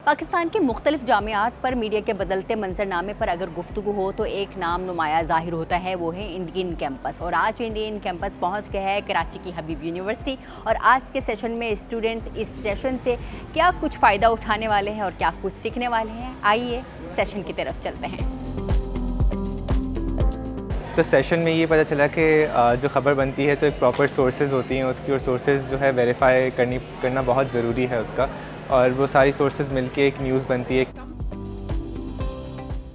پاکستان کے مختلف جامعات پر میڈیا کے بدلتے منظرنامے پر اگر گفتگو ہو تو ایک نام نمایاں ظاہر ہوتا ہے، وہ ہے انڈین کیمپس۔ اور آج انڈین کیمپس پہنچ گیا ہے کراچی کی حبیب یونیورسٹی، اور آج کے سیشن میں اسٹوڈنٹس اس سیشن سے کیا کچھ فائدہ اٹھانے والے ہیں اور کیا کچھ سیکھنے والے ہیں، آئیے سیشن کی طرف چلتے ہیں۔ تو سیشن میں یہ پتہ چلا کہ جو خبر بنتی ہے تو ایک پراپر سورسز ہوتی ہیں اس کی، اور سورسز جو ہے ویریفائی کرنا بہت ضروری ہے اس کا، اور وہ ساری سورسز مل کے ایک نیوز بنتی ہے۔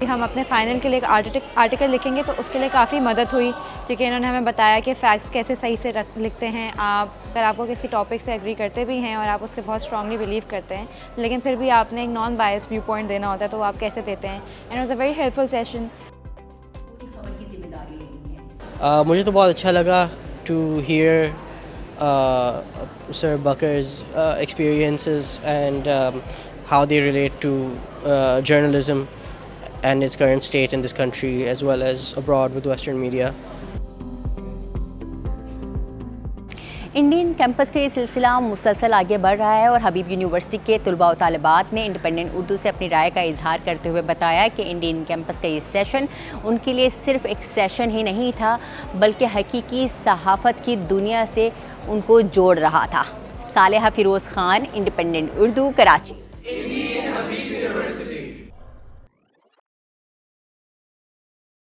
ہم اپنے فائنل کے لیے ایک آرٹیکل لکھیں گے تو اس کے لیے کافی مدد ہوئی، کیونکہ انہوں نے ہمیں بتایا کہ فیکٹس کیسے صحیح سے لکھتے ہیں۔ اگر آپ کو کسی ٹاپک سے ایگری کرتے بھی ہیں اور آپ اس کے بہت اسٹرانگلی بلیو کرتے ہیں، لیکن پھر بھی آپ نے ایک نان بائس ویو پوائنٹ دینا ہوتا ہے تو وہ آپ کیسے دیتے ہیں۔ And was a very helpful session. مجھے تو بہت اچھا لگا to hear sir Baker's experiences and how they relate to journalism and its current state in this country as well as abroad with Western media. Indian campus کا یہ سلسلہ مسلسل آگے بڑھ رہا ہے، اور حبیب یونیورسٹی کے طلباء و طالبات نے انڈیپینڈنٹ اردو سے اپنی رائے کا اظہار کرتے ہوئے بتایا کہ انڈین کیمپس کا یہ سیشن ان کے لیے صرف ایک سیشن ہی نہیں تھا، بلکہ حقیقی صحافت کی دنیا سے ان کو جوڑ رہا تھا۔ صالحہ فیروز خان، انڈیپینڈنٹ اردو، کراچی۔